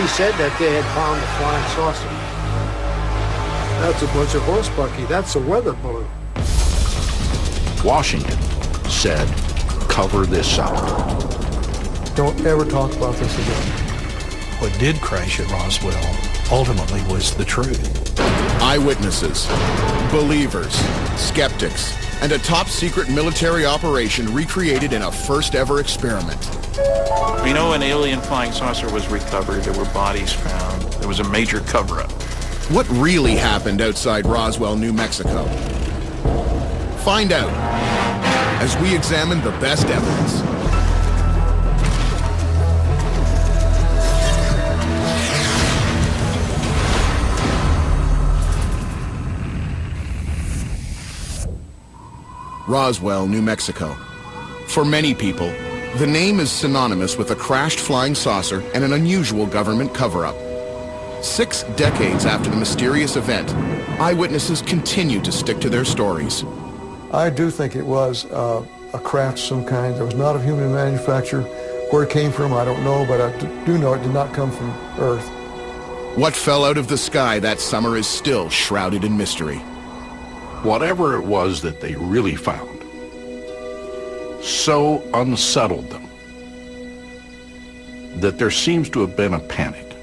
He said that they had found a flying saucer. That's a bunch of horse bucky. That's a weather balloon. Washington said, cover this up. Don't ever talk about this again. What did crash at Roswell ultimately was the truth. Eyewitnesses, believers, skeptics, and a top-secret military operation recreated in a first-ever experiment. We know an alien flying saucer was recovered. There were bodies found. There was a major cover-up. What really happened outside Roswell, New Mexico? Find out as we examine the best evidence. Roswell, New Mexico. For many people, the name is synonymous with a crashed flying saucer and an unusual government cover-up. 6 decades after the mysterious event, eyewitnesses continue to stick to their stories. I do think it was a craft of some kind. It was not of human manufacture. Where it came from, I don't know, but I do know it did not come from Earth. What fell out of the sky that summer is still shrouded in mystery. Whatever it was that they really found so unsettled them that there seems to have been a panic.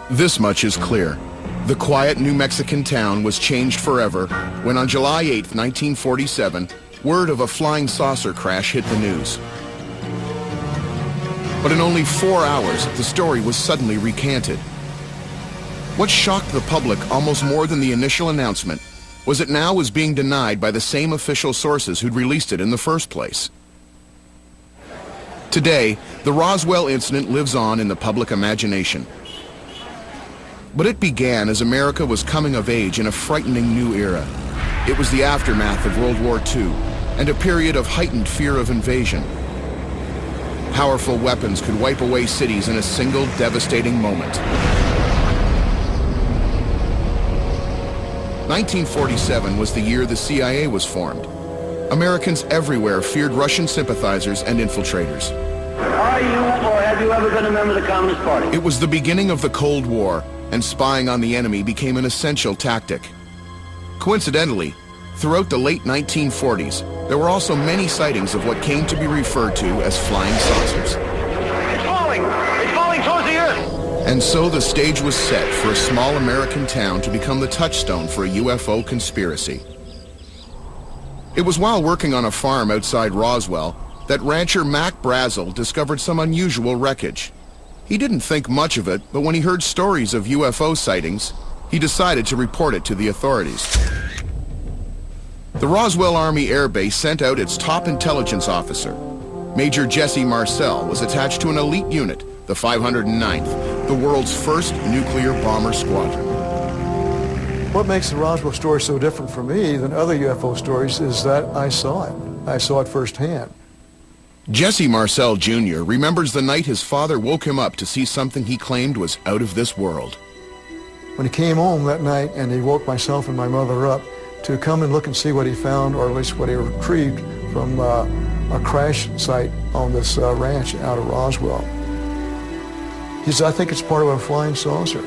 This much is clear. The quiet New Mexican town was changed forever when on July 8, 1947, word of a flying saucer crash hit the news. But in only 4 hours, the story was suddenly recanted. What shocked the public almost more than the initial announcement was it now was being denied by the same official sources who'd released it in the first place. Today, the Roswell incident lives on in the public imagination. But it began as America was coming of age in a frightening new era. It was the aftermath of World War II and a period of heightened fear of invasion. Powerful weapons could wipe away cities in a single devastating moment. 1947 was the year the CIA was formed. Americans everywhere feared Russian sympathizers and infiltrators. Are you or have you ever been a member of the Communist Party? It was the beginning of the Cold War, and spying on the enemy became an essential tactic. Coincidentally, throughout the late 1940s, there were also many sightings of what came to be referred to as flying saucers. It's falling! It's falling towards the Earth! And so the stage was set for a small American town to become the touchstone for a UFO conspiracy. It was while working on a farm outside Roswell that rancher Mac Brazel discovered some unusual wreckage. He didn't think much of it, but when he heard stories of UFO sightings, he decided to report it to the authorities. The Roswell Army Air Base sent out its top intelligence officer. Major Jesse Marcel was attached to an elite unit, the 509th, the world's first nuclear bomber squadron. What makes the Roswell story so different for me than other UFO stories is that I saw it. I saw it firsthand. Jesse Marcel Jr. remembers the night his father woke him up to see something he claimed was out of this world. When he came home that night and he woke myself and my mother up to come and look and see what he found, or at least what he retrieved from a crash site on this ranch out of Roswell. He said, I think it's part of a flying saucer.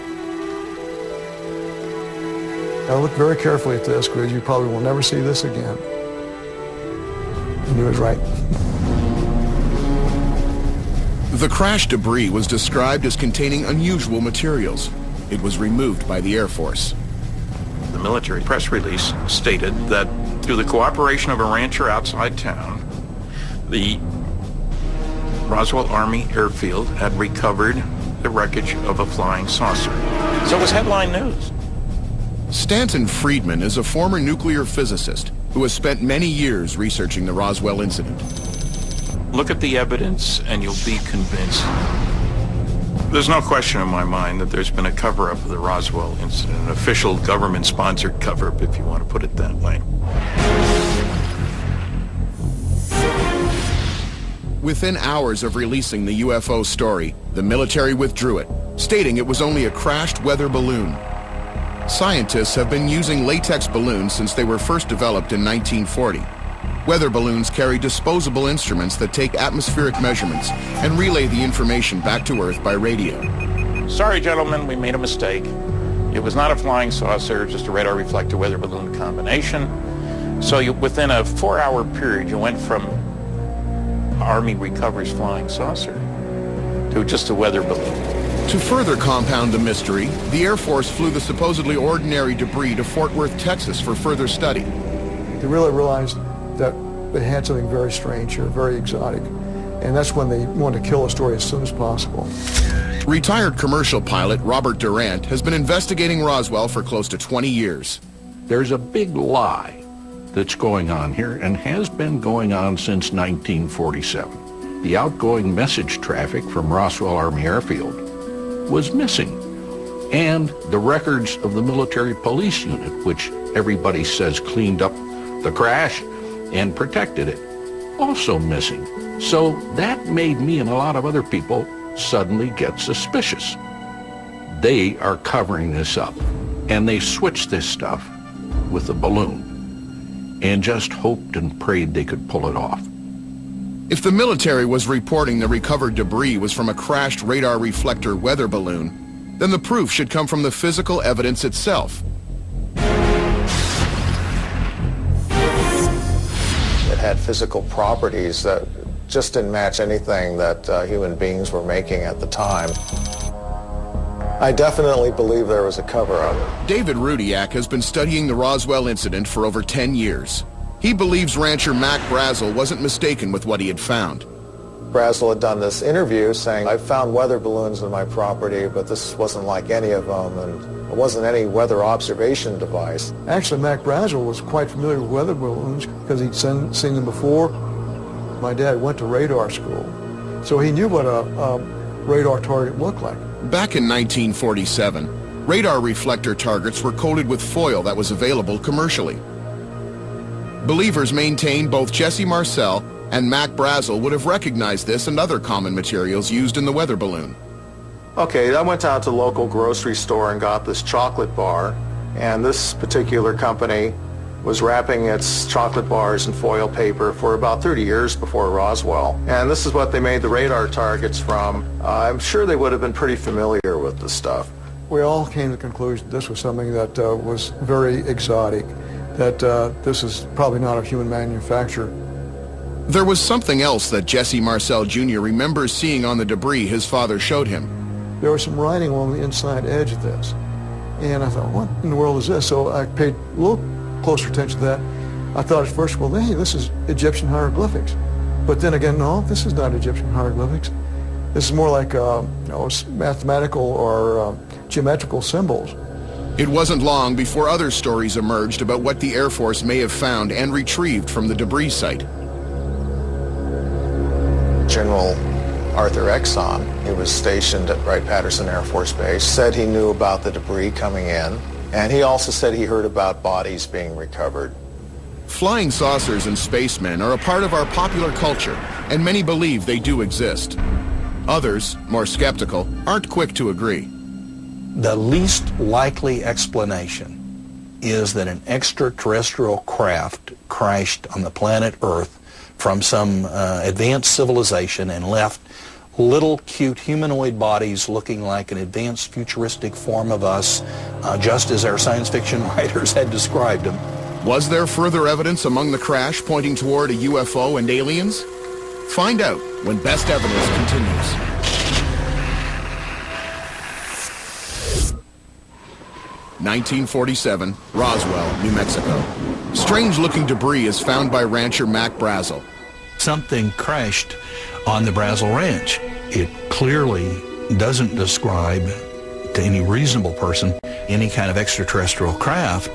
Now look very carefully at this, because you probably will never see this again. And he was right. The crash debris was described as containing unusual materials. It was removed by the Air Force. The military press release stated that through the cooperation of a rancher outside town, the Roswell Army Airfield had recovered the wreckage of a flying saucer. So it was headline news. Stanton Friedman is a former nuclear physicist who has spent many years researching the Roswell incident. Look at the evidence and you'll be convinced. There's no question in my mind that there's been a cover-up of the Roswell incident, an official government-sponsored cover-up, if you want to put it that way. Within hours of releasing the UFO story, the military withdrew it, stating it was only a crashed weather balloon. Scientists have been using latex balloons since they were first developed in 1940. Weather balloons carry disposable instruments that take atmospheric measurements and relay the information back to Earth by radio. Sorry, gentlemen, we made a mistake. It was not a flying saucer, just a radar reflector weather balloon combination. So within a 4-hour period, you went from Army recovers flying saucer to just a weather balloon. To further compound the mystery, the Air Force flew the supposedly ordinary debris to Fort Worth, Texas for further study. They really realized that they had something very strange here, very exotic. And that's when they wanted to kill the story as soon as possible. Retired commercial pilot Robert Durant has been investigating Roswell for close to 20 years. There's a big lie that's going on here and has been going on since 1947. The outgoing message traffic from Roswell Army Airfield was missing. And the records of the military police unit, which everybody says cleaned up the crash and protected it, also missing. So that made me and a lot of other people suddenly get suspicious. They are covering this up, and they switched this stuff with the balloon and just hoped and prayed they could pull it off. If the military was reporting the recovered debris was from a crashed radar reflector weather balloon, then the proof should come from the physical evidence itself. It had physical properties that just didn't match anything that human beings were making at the time. I definitely believe there was a cover-up. David Rudiak has been studying the Roswell incident for over 10 years. He believes rancher Mac Brazel wasn't mistaken with what he had found. Brazel had done this interview saying, I found weather balloons on my property, but this wasn't like any of them, and it wasn't any weather observation device. Actually, Mac Brazel was quite familiar with weather balloons because he'd seen them before. My dad went to radar school, so he knew what a radar target looked like. Back in 1947, radar reflector targets were coated with foil that was available commercially. Believers maintain both Jesse Marcel and Mac Brazel would have recognized this and other common materials used in the weather balloon. Okay, I went out to the local grocery store and got this chocolate bar, and this particular company was wrapping its chocolate bars in foil paper for about 30 years before Roswell. And this is what they made the radar targets from. I'm sure they would have been pretty familiar with the stuff. We all came to the conclusion this was something that was very exotic, that this is probably not a human manufacture. There was something else that Jesse Marcel Jr. remembers seeing on the debris his father showed him. There was some writing along the inside edge of this. And I thought, what in the world is this? So I paid a little closer attention to that. I thought at first, well, hey, this is Egyptian hieroglyphics. But then again, no, this is not Egyptian hieroglyphics. This is more like mathematical or geometrical symbols. It wasn't long before other stories emerged about what the Air Force may have found and retrieved from the debris site. General Arthur Exon, he was stationed at Wright-Patterson Air Force Base, said he knew about the debris coming in, and he also said he heard about bodies being recovered. Flying saucers and spacemen are a part of our popular culture, and many believe they do exist. Others, more skeptical, aren't quick to agree. The least likely explanation is that an extraterrestrial craft crashed on the planet Earth from some advanced civilization and left little cute humanoid bodies looking like an advanced futuristic form of us, just as our science fiction writers had described them. Was there further evidence among the crash pointing toward a UFO and aliens? Find out when Best Evidence continues. (1947), Roswell, New Mexico. Strange-looking debris is found by rancher Mac Brazel. Something crashed on the Brazel Ranch. It clearly doesn't describe to any reasonable person any kind of extraterrestrial craft.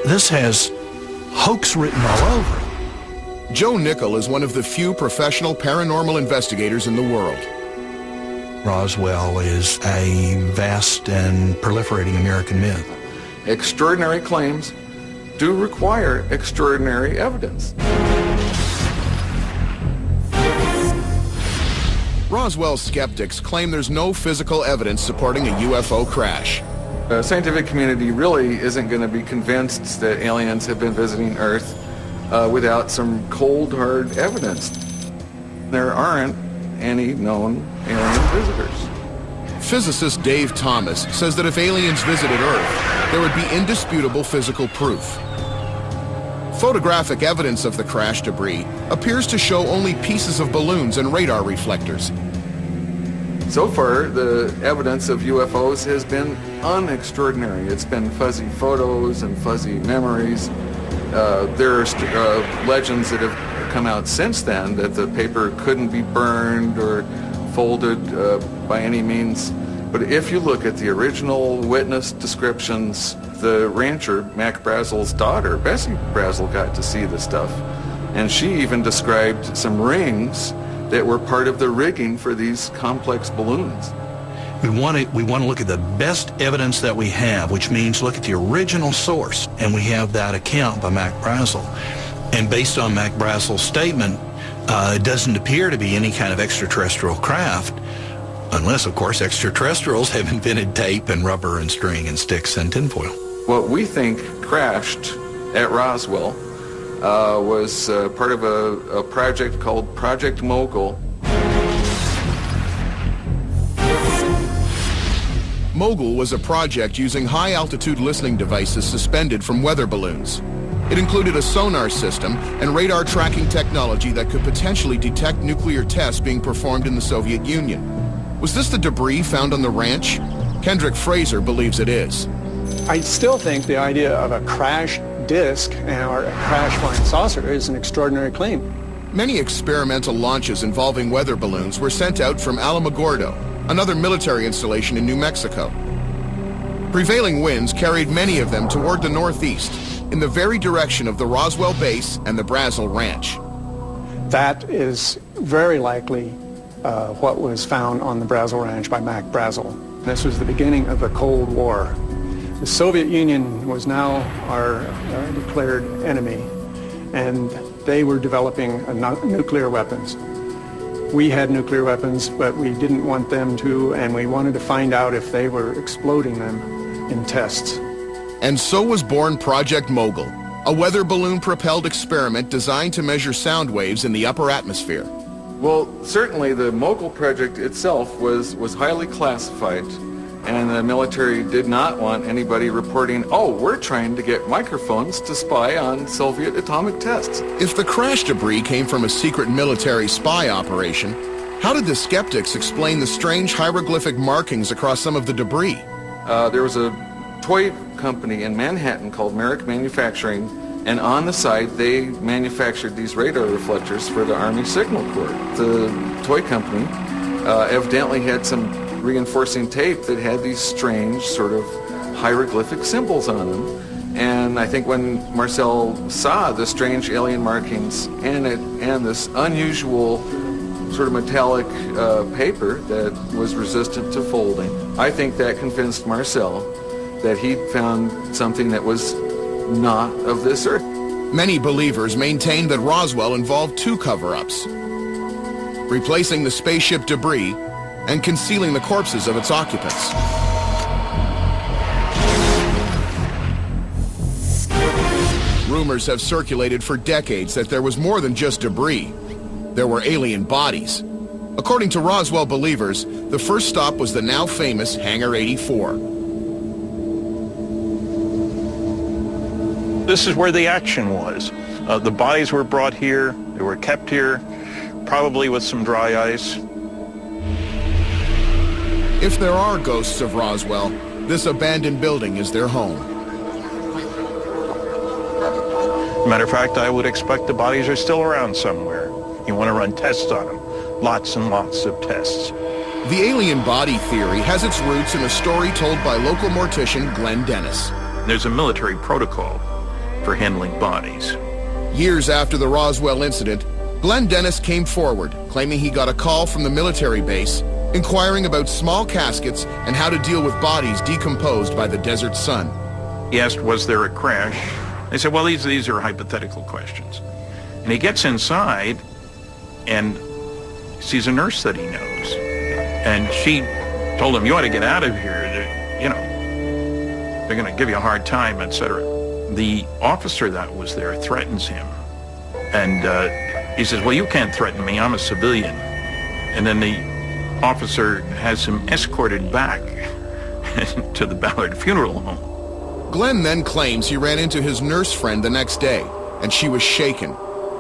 This has hoax written all over it. Joe Nickel is one of the few professional paranormal investigators in the world. Roswell is a vast and proliferating American myth. Extraordinary claims do require extraordinary evidence. Roswell skeptics claim there's no physical evidence supporting a UFO crash. The scientific community really isn't going to be convinced that aliens have been visiting Earth without some cold, hard evidence. There aren't any known alien visitors. Physicist Dave Thomas says that if aliens visited Earth, there would be indisputable physical proof. Photographic evidence of the crash debris appears to show only pieces of balloons and radar reflectors. So far, the evidence of UFOs has been unextraordinary. It's been fuzzy photos and fuzzy memories. There are legends that have come out since then that the paper couldn't be burned or folded by any means. But if you look at the original witness descriptions, the rancher, Mac Brazel's daughter, Bessie Brazel, got to see the stuff. And she even described some rings that were part of the rigging for these complex balloons. We want to look at the best evidence that we have, which means look at the original source, and we have that account by Mac Brazel. And based on Mac Brazel's statement, it doesn't appear to be any kind of extraterrestrial craft, unless, of course, extraterrestrials have invented tape and rubber and string and sticks and tinfoil. What we think crashed at Roswell was part of a project called Project Mogul. Mogul was a project using high-altitude listening devices suspended from weather balloons. It included a sonar system and radar tracking technology that could potentially detect nuclear tests being performed in the Soviet Union. Was this the debris found on the ranch? Kendrick Fraser believes it is. I still think the idea of a crashed disk or a crash flying saucer is an extraordinary claim. Many experimental launches involving weather balloons were sent out from Alamogordo, another military installation in New Mexico. Prevailing winds carried many of them toward the northeast, in the very direction of the Roswell base and the Brazel Ranch. That is very likely what was found on the Brazel Ranch by Mac Brazel. This was the beginning of the Cold War. The Soviet Union was now our declared enemy, and they were developing nuclear weapons. We had nuclear weapons, but we didn't want them to, and we wanted to find out if they were exploding them in tests. And so was born Project Mogul, a weather balloon-propelled experiment designed to measure sound waves in the upper atmosphere. Well, certainly the Mogul project itself was highly classified, and the military did not want anybody reporting, oh, we're trying to get microphones to spy on Soviet atomic tests. If the crash debris came from a secret military spy operation, how did the skeptics explain the strange hieroglyphic markings across some of the debris? There was a toy company in Manhattan called Merrick Manufacturing, and on the side they manufactured these radar reflectors for the Army Signal Corps. The toy company evidently had some reinforcing tape that had these strange sort of hieroglyphic symbols on them. And I think when Marcel saw the strange alien markings and this unusual sort of metallic paper that was resistant to folding, I think that convinced Marcel that he'd found something that was not of this earth. Many believers maintained that Roswell involved two cover-ups: replacing the spaceship debris and concealing the corpses of its occupants. Rumors have circulated for decades that there was more than just debris. There were alien bodies. According to Roswell believers, the first stop was the now famous Hangar 84. This is where the action was. The bodies were brought here, they were kept here, probably with some dry ice. If there are ghosts of Roswell, this abandoned building is their home. Matter of fact, I would expect the bodies are still around somewhere. You want to run tests on them. Lots and lots of tests. The alien body theory has its roots in a story told by local mortician Glenn Dennis. There's a military protocol for handling bodies. Years after the Roswell incident, Glenn Dennis came forward, claiming he got a call from the military base inquiring about small caskets and how to deal with bodies decomposed by the desert sun. He asked, was there a crash? They said, well, these are hypothetical questions. And he gets inside and sees a nurse that he knows. And she told him, you ought to get out of here. They're going to give you a hard time, etc. The officer that was there threatens him. And he says, well, you can't threaten me. I'm a civilian. And then the officer has him escorted back to the Ballard funeral home. Glenn then claims he ran into his nurse friend the next day, and she was shaken,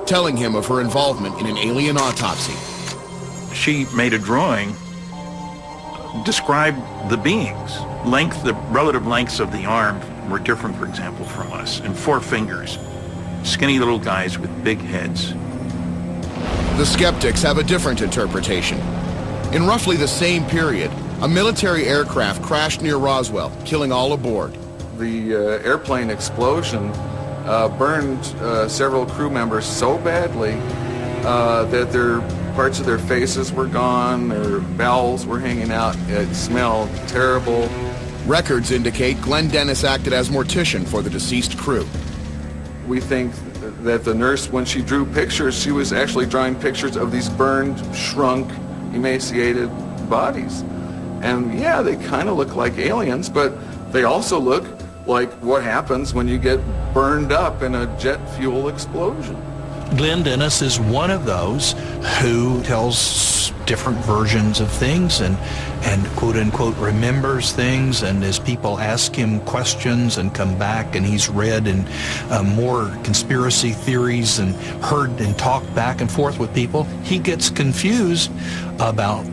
telling him of her involvement in an alien autopsy. She made a drawing, described the beings. The relative lengths of the arm were different, for example, from us, and 4 fingers. Skinny little guys with big heads. The skeptics have a different interpretation. In roughly the same period, a military aircraft crashed near Roswell, killing all aboard. The airplane explosion burned several crew members so badly that their parts of their faces were gone, their bowels were hanging out. It smelled terrible. Records indicate Glenn Dennis acted as mortician for the deceased crew. We think that the nurse, when she drew pictures, she was actually drawing pictures of these burned, shrunk, emaciated bodies. And yeah, they kind of look like aliens, but they also look like what happens when you get burned up in a jet fuel explosion. Glenn Dennis is one of those who tells different versions of things and quote-unquote remembers things, and as people ask him questions and come back and he's read and more conspiracy theories and heard and talked back and forth with people, he gets confused about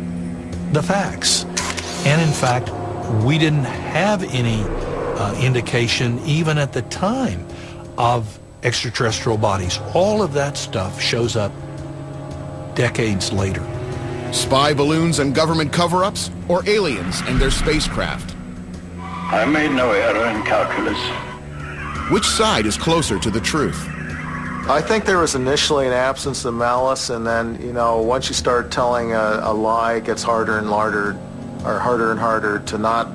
the facts. And in fact, we didn't have any indication even at the time of extraterrestrial bodies. All of that stuff shows up decades later. Spy balloons and government cover-ups, or aliens and their spacecraft? I made no error in calculus. Which side is closer to the truth? I think there was initially an absence of malice, and then, once you start telling a lie, it gets harder and harder to not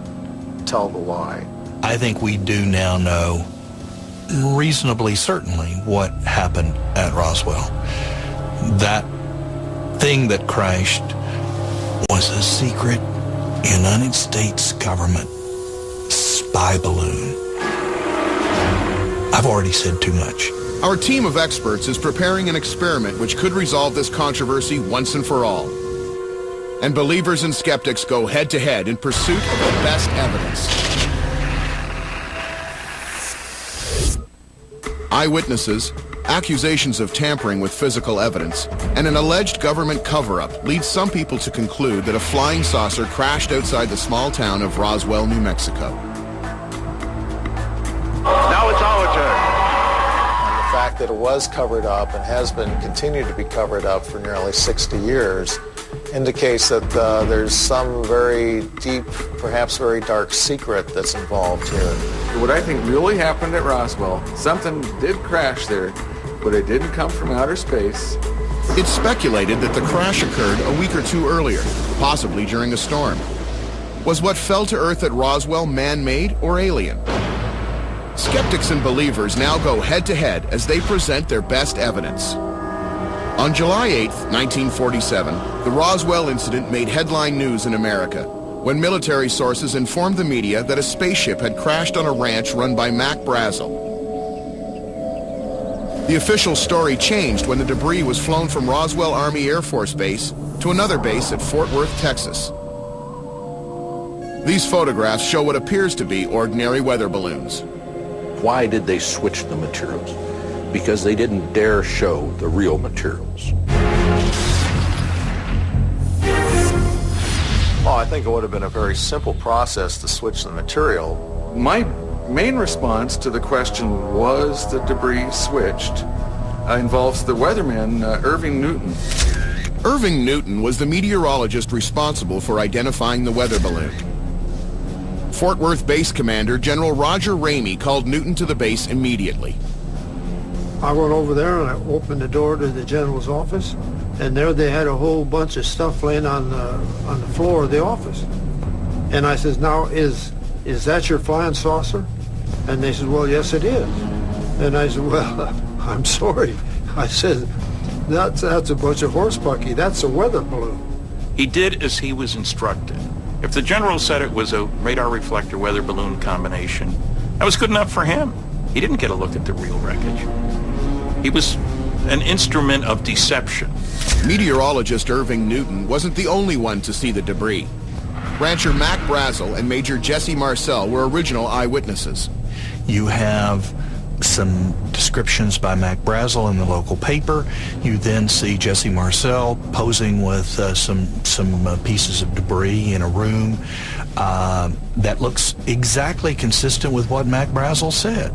tell the lie. I think we do now know reasonably certainly what happened at Roswell. That thing that crashed was a secret United States government spy balloon. I've already said too much. Our team of experts is preparing an experiment which could resolve this controversy once and for all. And believers and skeptics go head-to-head in pursuit of the best evidence. Eyewitnesses, accusations of tampering with physical evidence, and an alleged government cover-up lead some people to conclude that a flying saucer crashed outside the small town of Roswell, New Mexico. Now it's our turn. And the fact that it was covered up and has been continued to be covered up for nearly 60 years indicates that there's some very deep, perhaps very dark secret that's involved here. What I think really happened at Roswell, something did crash there, but it didn't come from outer space. It's speculated that the crash occurred a week or two earlier, possibly during a storm. Was what fell to Earth at Roswell man-made or alien? Skeptics and believers now go head-to-head as they present their best evidence. On July 8, 1947, the Roswell incident made headline news in America when military sources informed the media that a spaceship had crashed on a ranch run by Mac Brazel. The official story changed when the debris was flown from Roswell Army Air Force Base to another base at Fort Worth, Texas. These photographs show what appears to be ordinary weather balloons. Why did they switch the materials? Because they didn't dare show the real materials. Oh, I think it would have been a very simple process to switch the material. My main response to the question, was the debris switched, involves the weatherman, Irving Newton. Irving Newton was the meteorologist responsible for identifying the weather balloon. Fort Worth Base Commander General Roger Ramey called Newton to the base immediately. I went over there and I opened the door to the general's office, and there they had a whole bunch of stuff laying on the floor of the office. And I says, "Now, is that your flying saucer?" And they said, "Well, yes, it is." And I said, "Well, I'm sorry." I said, that's a bunch of horse bucky. That's a weather balloon." He did as he was instructed. If the general said it was a radar reflector weather balloon combination, that was good enough for him. He didn't get a look at the real wreckage. He was an instrument of deception. Meteorologist Irving Newton wasn't the only one to see the debris. Rancher Mac Brazel and Major Jesse Marcel were original eyewitnesses. You have some descriptions by Mac Brazel in the local paper. You then see Jesse Marcel posing with some pieces of debris in a room that looks exactly consistent with what Mac Brazel said.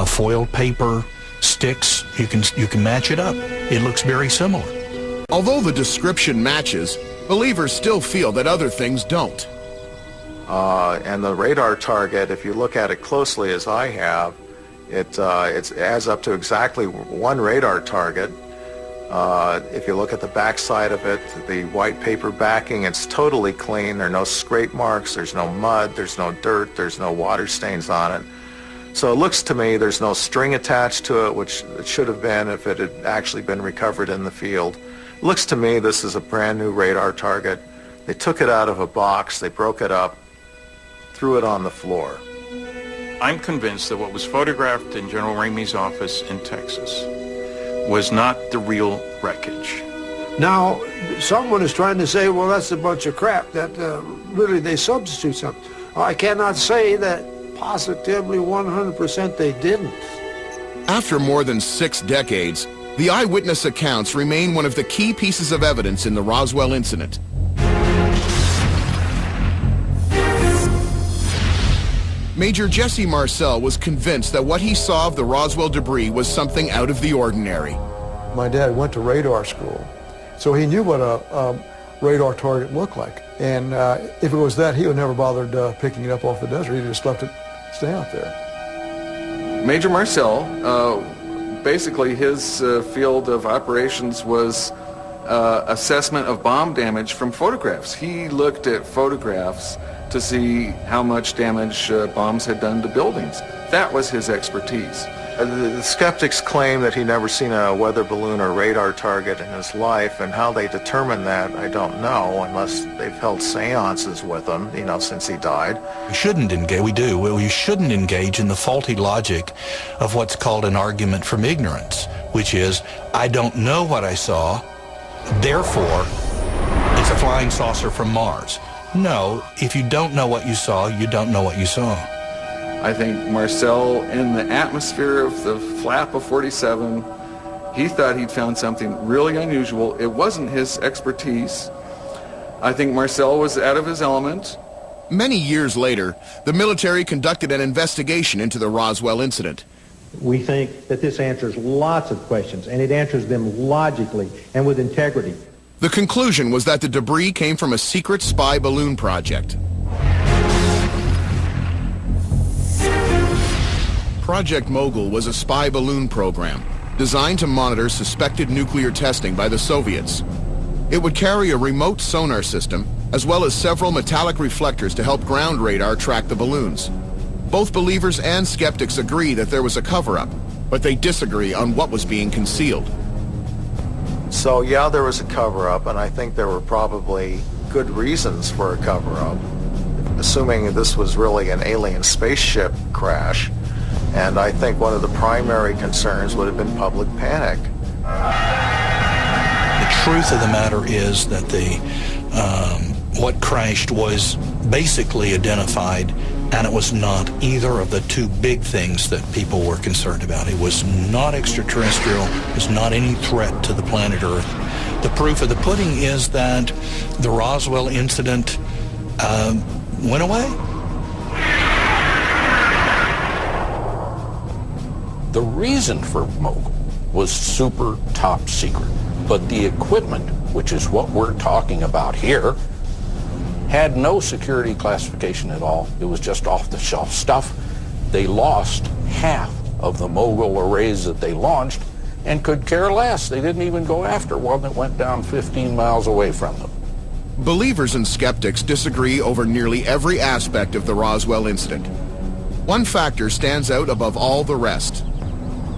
Foiled paper, sticks, you can match it up. It looks very similar. Although the description matches, believers still feel that other things don't. And the radar target, if you look at it closely as I have, it adds up to exactly one radar target. If you look at the back side of it, the white paper backing, it's totally clean. There are no scrape marks, there's no mud, there's no dirt, there's no water stains on it. So it looks to me there's no string attached to it, which it should have been if it had actually been recovered in the field. It looks to me this is a brand new radar target. They took it out of a box, they broke it up, threw it on the floor. I'm convinced that what was photographed in General Ramey's office in Texas was not the real wreckage. Now, someone is trying to say, well, that's a bunch of crap, that really they substitute something. I cannot say that positively 100% they didn't. After more than 6 decades, the eyewitness accounts remain one of the key pieces of evidence in the Roswell incident. Major Jesse Marcel was convinced that what he saw of the Roswell debris was something out of the ordinary. My dad went to radar school, so he knew what a radar target looked like. And if it was that, he would never bothered picking it up off the desert. He just left it stay out there. Major Marcel, basically his field of operations was assessment of bomb damage from photographs. He looked at photographs to see how much damage bombs had done to buildings. That was his expertise. The skeptics claim that he never seen a weather balloon or radar target in his life, and how they determine that, I don't know, unless they've held seances with him, since he died. We shouldn't engage, we shouldn't engage in the faulty logic of what's called an argument from ignorance, which is, I don't know what I saw, therefore, it's a flying saucer from Mars. No, if you don't know what you saw, you don't know what you saw. I think Marcel, in the atmosphere of the flap of 47, he thought he'd found something really unusual. It wasn't his expertise. I think Marcel was out of his element. Many years later, the military conducted an investigation into the Roswell incident. We think that this answers lots of questions, and it answers them logically and with integrity. The conclusion was that the debris came from a secret spy balloon project. Project Mogul was a spy balloon program designed to monitor suspected nuclear testing by the Soviets. It would carry a remote sonar system as well as several metallic reflectors to help ground radar track the balloons. Both believers and skeptics agree that there was a cover-up, but they disagree on what was being concealed. So yeah, there was a cover-up, and I think there were probably good reasons for a cover-up, assuming this was really an alien spaceship crash. And I think one of the primary concerns would have been public panic. The truth of the matter is that what crashed was basically identified, and it was not either of the two big things that people were concerned about. It was not extraterrestrial. It was not any threat to the planet Earth. The proof of the pudding is that the Roswell incident went away. The reason for Mogul was super top secret, but the equipment, which is what we're talking about here, had no security classification at all. It was just off-the-shelf stuff. They lost half of the Mogul arrays that they launched and could care less. They didn't even go after one that went down 15 miles away from them. Believers and skeptics disagree over nearly every aspect of the Roswell incident. One factor stands out above all the rest.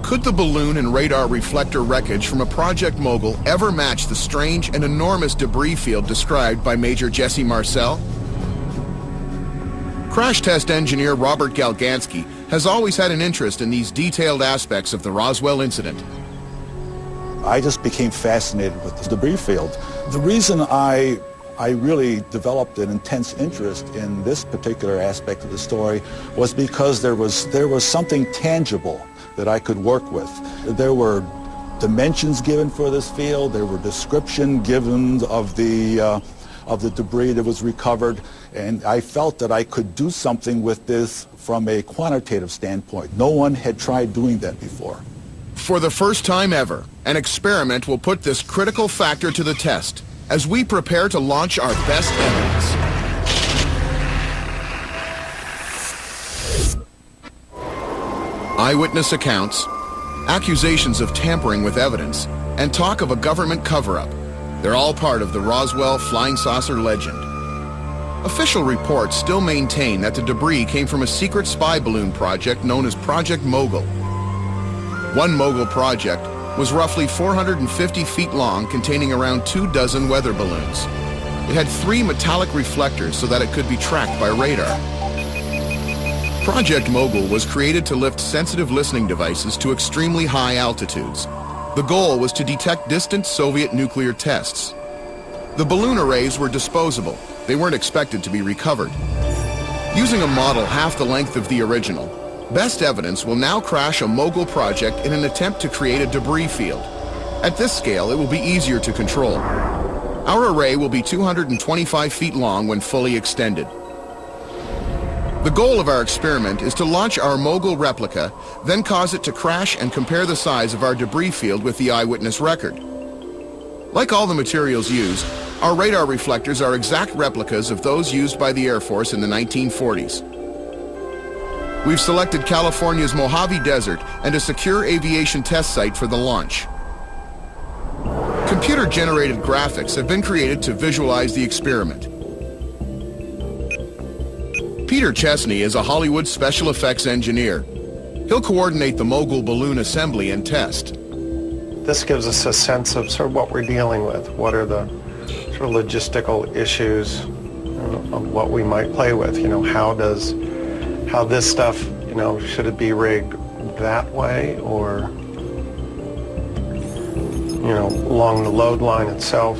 Could the balloon and radar reflector wreckage from a Project Mogul ever match the strange and enormous debris field described by Major Jesse Marcel? Crash test engineer Robert Galgansky has always had an interest in these detailed aspects of the Roswell incident. I just became fascinated with the debris field. The reason I really developed an intense interest in this particular aspect of the story was because there was something tangible that I could work with. There were dimensions given for this field, there were description given of the debris that was recovered, and I felt that I could do something with this from a quantitative standpoint. No one had tried doing that before. For the first time ever, an experiment will put this critical factor to the test as we prepare to launch our best evidence. Eyewitness accounts, accusations of tampering with evidence, and talk of a government cover-up. They're all part of the Roswell flying saucer legend. Official reports still maintain that the debris came from a secret spy balloon project known as Project Mogul. One Mogul project was roughly 450 feet long, containing around 24 weather balloons. It had 3 metallic reflectors so that it could be tracked by radar. Project Mogul was created to lift sensitive listening devices to extremely high altitudes. The goal was to detect distant Soviet nuclear tests. The balloon arrays were disposable. They weren't expected to be recovered. Using a model half the length of the original, Best Evidence will now crash a Mogul project in an attempt to create a debris field. At this scale, it will be easier to control. Our array will be 225 feet long when fully extended. The goal of our experiment is to launch our Mogul replica, then cause it to crash and compare the size of our debris field with the eyewitness record. Like all the materials used, our radar reflectors are exact replicas of those used by the Air Force in the 1940s. We've selected California's Mojave Desert and a secure aviation test site for the launch. Computer-generated graphics have been created to visualize the experiment. Peter Chesney is a Hollywood special effects engineer. He'll coordinate the Mogul balloon assembly and test. This gives us a sense of sort of what we're dealing with. What are the sort of logistical issues of what we might play with? You know, how this stuff, you know, should it be rigged that way or, you know, along the load line itself?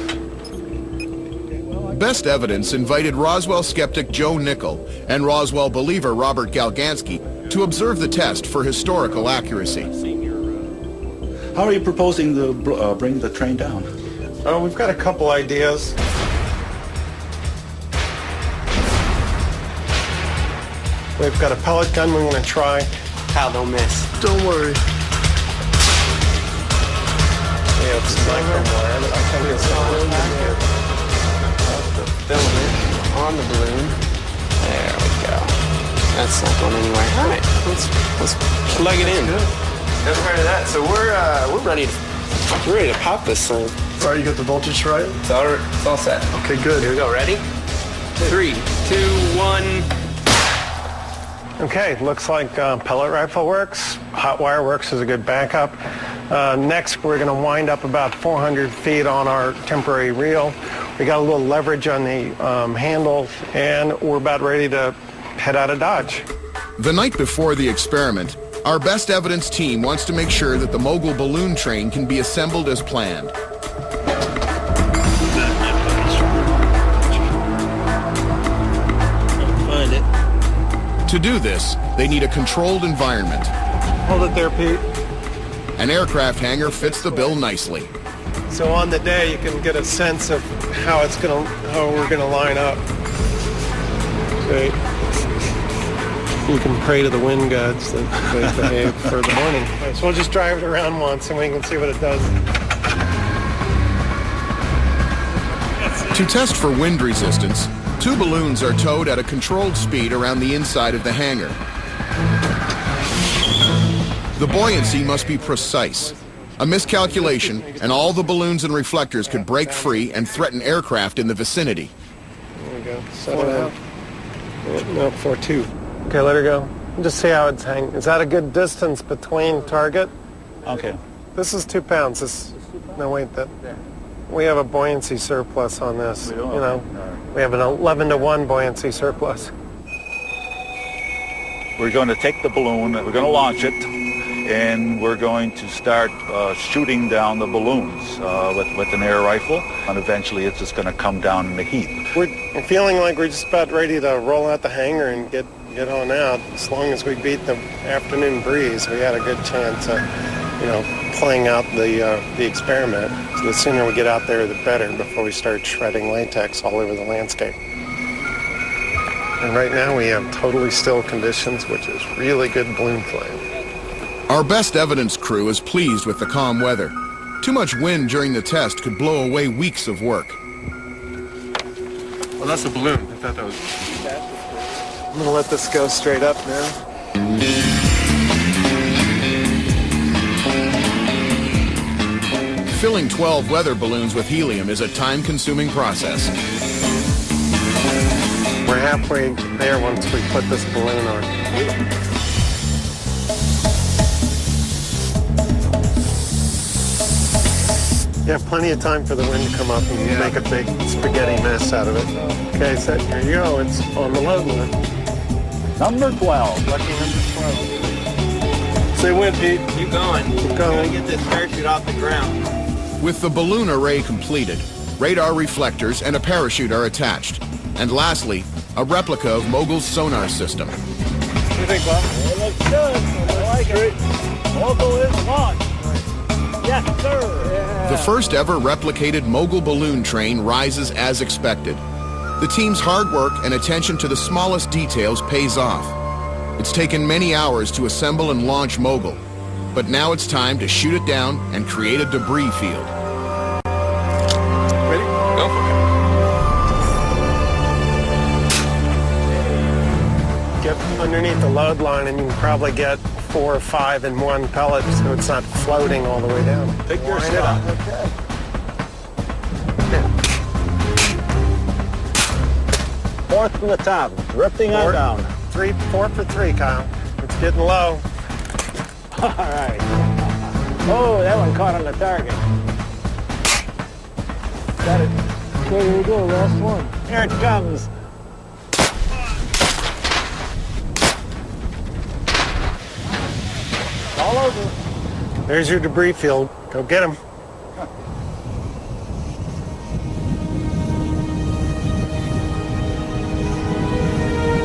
Best Evidence invited Roswell skeptic Joe Nickel and Roswell believer Robert Galgansky to observe the test for historical accuracy. How are you proposing to bring the train down? We've got a couple ideas. We've got a pellet gun we're going to try. Pal, don't miss. Don't worry. Yeah, it's microwire, but I think it's all back here. The filament on the balloon. There we go. That's not going anywhere. All right, let's plug it in. Never heard of that. So we're ready to pop this thing. All right, you got the voltage right? It's all set. Okay, good. Here we go. Ready? 3, 2, 1. Okay, looks like pellet rifle works. Hot wire works as a good backup. Next, we're going to wind up about 400 feet on our temporary reel. We got a little leverage on the handle, and we're about ready to head out of Dodge. The night before the experiment, our Best Evidence team wants to make sure that the Mogul balloon train can be assembled as planned. Find it. To do this, they need a controlled environment. Hold it there, Pete. An aircraft hangar fits the bill nicely. So on the day, you can get a sense of how we're gonna line up. Okay. You can pray to the wind gods that they behave for the morning. So we'll just drive it around once and we can see what it does. To test for wind resistance, 2 balloons are towed at a controlled speed around the inside of the hangar. The buoyancy must be precise. A miscalculation, and all the balloons and reflectors could break free and threaten aircraft in the vicinity. There we go. Settle down. No, 4-2. Okay, let her go. Just see how it's hanging. Is that a good distance between target? Okay. This is 2 pounds. No, wait, we have a buoyancy surplus on this. You know, we have an 11-to-1 buoyancy surplus. We're going to take the balloon, we're going to launch it, and we're going to start shooting down the balloons with an air rifle, and eventually it's just going to come down in a heap. We're feeling like we're just about ready to roll out the hangar and get on out. As long as we beat the afternoon breeze, we had a good chance of, playing out the experiment. So the sooner we get out there, the better, before we start shredding latex all over the landscape. And right now we have totally still conditions, which is really good balloon flying. Our best evidence crew is pleased with the calm weather. Too much wind during the test could blow away weeks of work. Well, that's a balloon. I thought that was... I'm going to let this go straight up now. Filling 12 weather balloons with helium is a time-consuming process. We're halfway there once we put this balloon on. You have plenty of time for the wind to come up and make a big spaghetti mess out of it. Okay, so here you go. It's on the load line. Number 12. Lucky number 12. Say when, Pete. Keep going. Keep going. Get this parachute off the ground. With the balloon array completed, radar reflectors and a parachute are attached. And lastly, a replica of Mogul's sonar system. What do you think, Bob? It looks good. I like it. Mogul is launched. Yes, sir. Yeah. The first ever replicated Mogul balloon train rises as expected. The team's hard work and attention to the smallest details pays off. It's taken many hours to assemble and launch Mogul, but now it's time to shoot it down and create a debris field. Ready? Go for it. Get underneath the load line and you can probably get 4 or 5 in one pellet, so it's not floating all the way down. Take your shot. Okay. Fourth from the top. Drifting on down. 4 for 3, Kyle. It's getting low. All right. Oh, that one caught on the target. Got it. Okay, here we go. Last one. Here it comes. All over. There's your debris field. Go get them.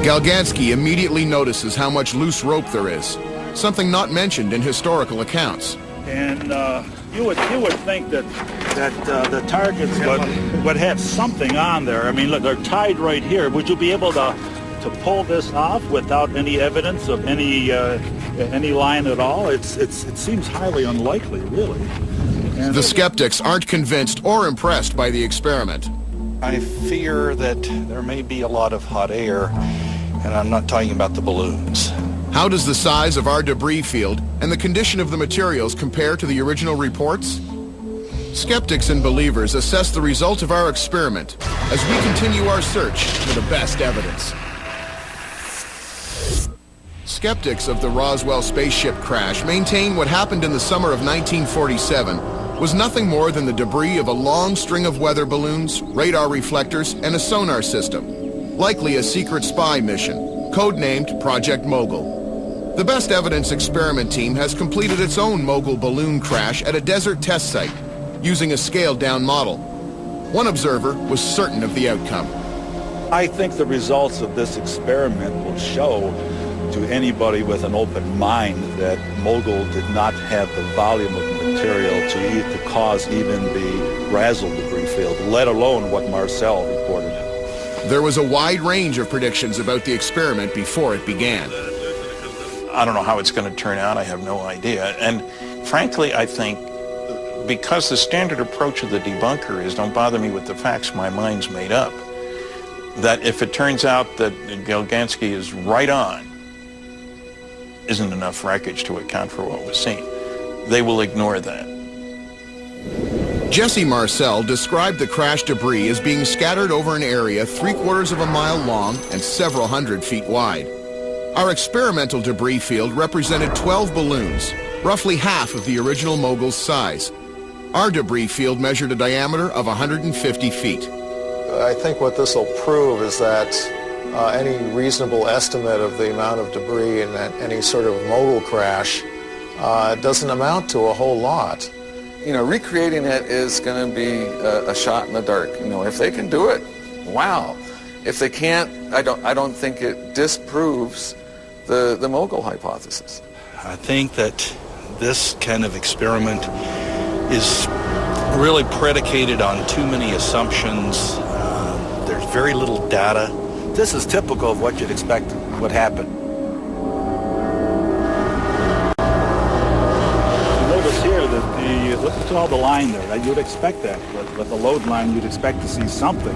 Galgansky immediately notices how much loose rope there is, something not mentioned in historical accounts. And you would think that the targets would have something on there. I mean, look, they're tied right here. Would you be able to pull this off without any evidence of any line at all? It seems highly unlikely, really. And the skeptics aren't convinced or impressed by the experiment. I fear that there may be a lot of hot air, and I'm not talking about the balloons. How does the size of our debris field and the condition of the materials compare to the original reports? Skeptics and believers assess the result of our experiment as we continue our search for the best evidence. Skeptics of the Roswell spaceship crash maintain what happened in the summer of 1947 was nothing more than the debris of a long string of weather balloons, radar reflectors, and a sonar system, likely a secret spy mission, codenamed Project Mogul. The Best Evidence experiment team has completed its own Mogul balloon crash at a desert test site, using a scaled-down model. One observer was certain of the outcome. I think the results of this experiment will show to anybody with an open mind that Mogul did not have the volume of material to cause even the Roswell debris field, let alone what Marcel reported. There was a wide range of predictions about the experiment before it began. I don't know how it's going to turn out. I have no idea. And frankly, I think because the standard approach of the debunker is don't bother me with the facts, my mind's made up, that if it turns out that Galgansky is right on, isn't enough wreckage to account for what was seen. They will ignore that. Jesse Marcel described the crash debris as being scattered over an area 3/4 of a mile long and several hundred feet wide. Our experimental debris field represented 12 balloons, roughly half of the original Mogul's size. Our debris field measured a diameter of 150 feet. I think what this will prove is that any reasonable estimate of the amount of debris in any sort of Mogul crash doesn't amount to a whole lot. You know, recreating it is going to be a shot in the dark. You know, if they can do it, wow. If they can't, I don't think it disproves the mogul hypothesis. I think that this kind of experiment is really predicated on too many assumptions. There's very little data. This is typical of what you'd expect would happen. Notice here that look at all the line there. You'd expect that. With the load line, you'd expect to see something.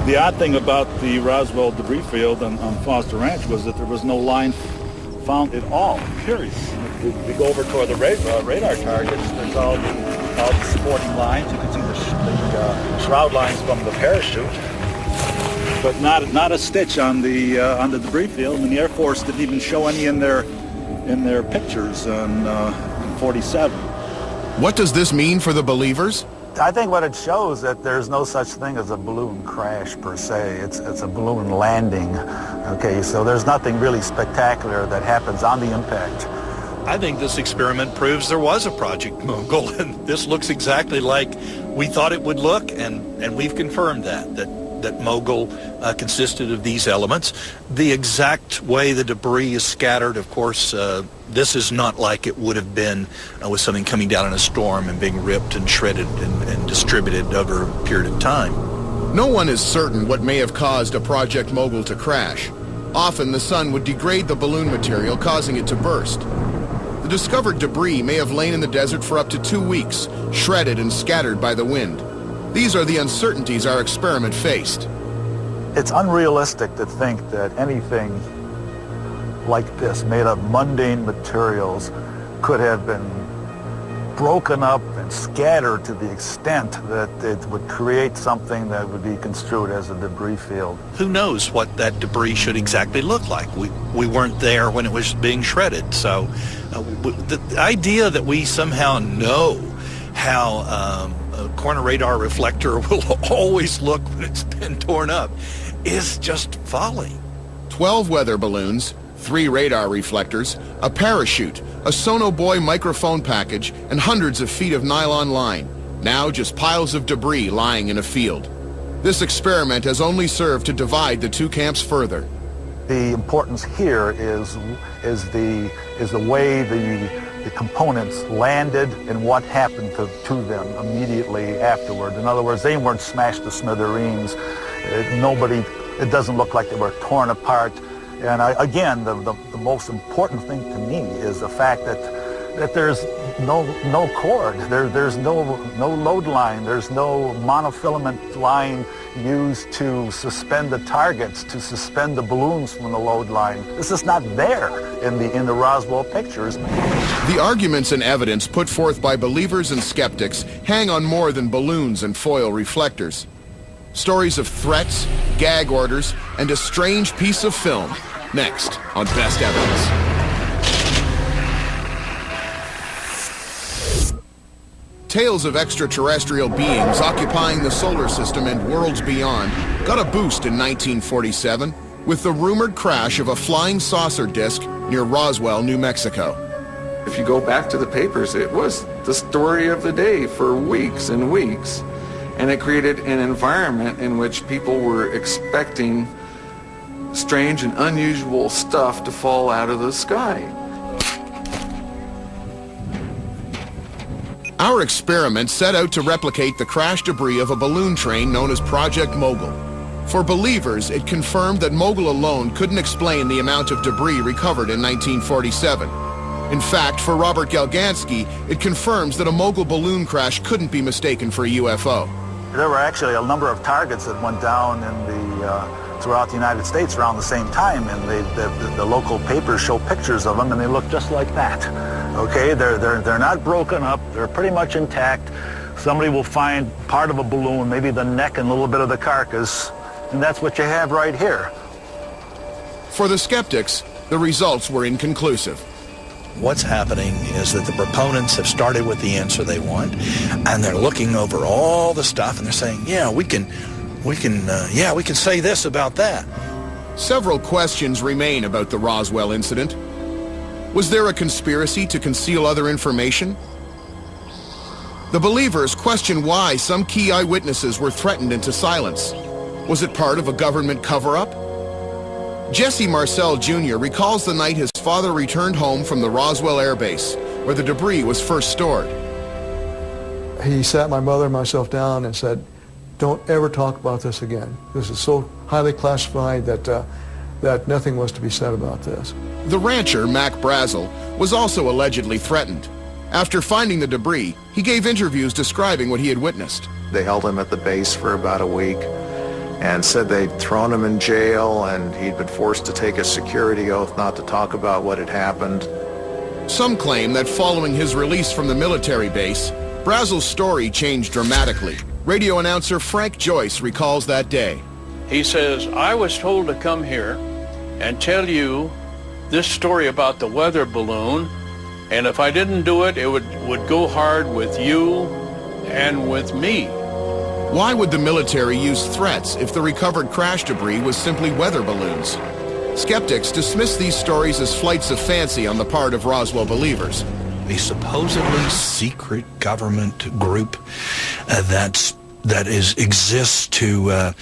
The odd thing about the Roswell debris field on Foster Ranch was that there was no line found at all, period. If we go over toward the radar targets, there's all the supporting lines. You can see the shroud lines from the parachute, but not a stitch on the debris field. And the Air Force didn't even show any in their pictures in 47. What does this mean for the believers? I think what it shows that there's no such thing as a balloon crash per se. It's a balloon landing. Okay, so there's nothing really spectacular that happens on the impact. I think this experiment proves there was a Project Mogul, and this looks exactly like we thought it would look, and we've confirmed that Mogul consisted of these elements. The exact way the debris is scattered, of course, this is not like it would have been with something coming down in a storm and being ripped and shredded and distributed over a period of time. No one is certain what may have caused a Project Mogul to crash. Often the sun would degrade the balloon material, causing it to burst. The discovered debris may have lain in the desert for up to 2 weeks, shredded and scattered by the wind. These are the uncertainties our experiment faced. It's unrealistic to think that anything like this, made of mundane materials, could have been broken up and scattered to the extent that it would create something that would be construed as a debris field. Who knows what that debris should exactly look like? We weren't there when it was being shredded, so the idea that we somehow know how a corner radar reflector will always look when it's been torn up is just folly. 12 weather balloons, 3 radar reflectors, a parachute, a sonobuoy microphone package, and hundreds of feet of nylon line. Now just piles of debris lying in a field. This experiment has only served to divide the two camps further. The importance here is the way the components landed and what happened to them immediately afterward. In other words, they weren't smashed to smithereens. It doesn't look like they were torn apart. And again, the most important thing to me is the fact that there's no cord, there's no load line, there's no monofilament line used to suspend the targets, to suspend the balloons from the load line. This is not there in the Roswell pictures. The arguments and evidence put forth by believers and skeptics hang on more than balloons and foil reflectors. Stories of threats, gag orders, and a strange piece of film. Next on Best Evidence. Tales of extraterrestrial beings occupying the solar system and worlds beyond got a boost in 1947 with the rumored crash of a flying saucer disk near Roswell, New Mexico. If you go back to the papers, it was the story of the day for weeks and weeks. And it created an environment in which people were expecting strange and unusual stuff to fall out of the sky. Our experiment set out to replicate the crash debris of a balloon train known as Project Mogul. For believers, it confirmed that Mogul alone couldn't explain the amount of debris recovered in 1947. In fact, for Robert Galgansky, it confirms that a Mogul balloon crash couldn't be mistaken for a UFO. There were actually a number of targets that went down throughout the United States around the same time, and the local papers show pictures of them, and they look just like that. Okay, they're not broken up, they're pretty much intact. Somebody will find part of a balloon, maybe the neck and a little bit of the carcass, and that's what you have right here. For the skeptics, the results were inconclusive. What's happening is that the proponents have started with the answer they want, and they're looking over all the stuff, and they're saying, yeah, we can say this about that. Several questions remain about the Roswell incident. Was there a conspiracy to conceal other information? The believers question why some key eyewitnesses were threatened into silence. Was it part of a government cover-up? Jesse Marcel Jr. recalls the night his father returned home from the Roswell Air Base, where the debris was first stored. He sat my mother and myself down and said, "Don't ever talk about this again. This is so highly classified that nothing was to be said about this." The rancher, Mac Brazel, was also allegedly threatened. After finding the debris, he gave interviews describing what he had witnessed. They held him at the base for about a week and said they'd thrown him in jail and he'd been forced to take a security oath not to talk about what had happened. Some claim that following his release from the military base, Brazel's story changed dramatically. Radio announcer Frank Joyce recalls that day. He says, "I was told to come here and tell you this story about the weather balloon, and if I didn't do it, it would go hard with you and with me." Why would the military use threats if the recovered crash debris was simply weather balloons? Skeptics dismiss these stories as flights of fancy on the part of Roswell believers. A supposedly secret government group that exists to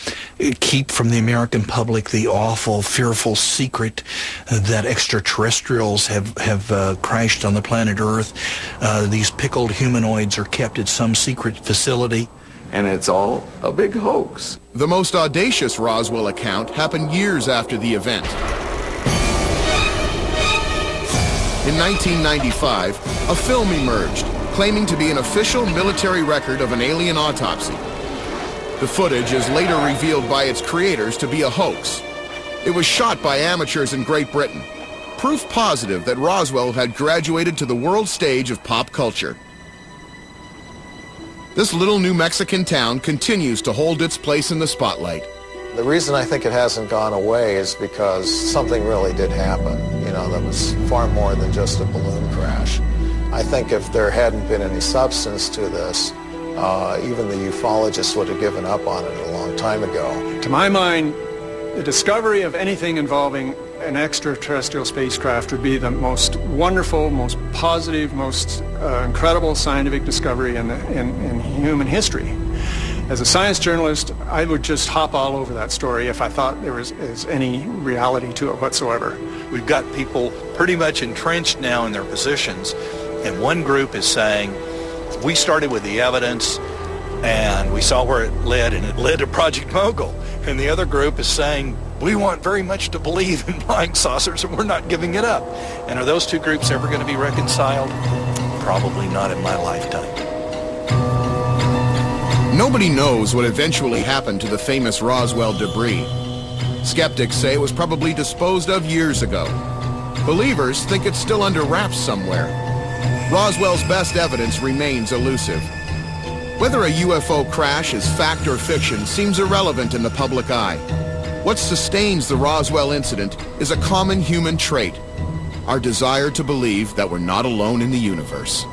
keep from the American public the awful, fearful secret that extraterrestrials have crashed on the planet Earth. These pickled humanoids are kept at some secret facility. And it's all a big hoax. The most audacious Roswell account happened years after the event. In 1995, a film emerged claiming to be an official military record of an alien autopsy. The footage is later revealed by its creators to be a hoax. It was shot by amateurs in Great Britain, proof positive that Roswell had graduated to the world stage of pop culture. This little New Mexican town continues to hold its place in the spotlight. The reason I think it hasn't gone away is because something really did happen, that was far more than just a balloon crash. I think if there hadn't been any substance to this, even the ufologists would have given up on it a long time ago. To my mind, the discovery of anything involving an extraterrestrial spacecraft would be the most wonderful, most positive, most incredible scientific discovery in human history. As a science journalist, I would just hop all over that story if I thought there was any reality to it whatsoever. We've got people pretty much entrenched now in their positions, and one group is saying, we started with the evidence and we saw where it led, and it led to Project Mogul. And the other group is saying, we want very much to believe in flying saucers and we're not giving it up. And are those two groups ever going to be reconciled? Probably not in my lifetime. Nobody knows what eventually happened to the famous Roswell debris. Skeptics say it was probably disposed of years ago. Believers think it's still under wraps somewhere. Roswell's best evidence remains elusive. Whether a UFO crash is fact or fiction seems irrelevant in the public eye. What sustains the Roswell incident is a common human trait, our desire to believe that we're not alone in the universe.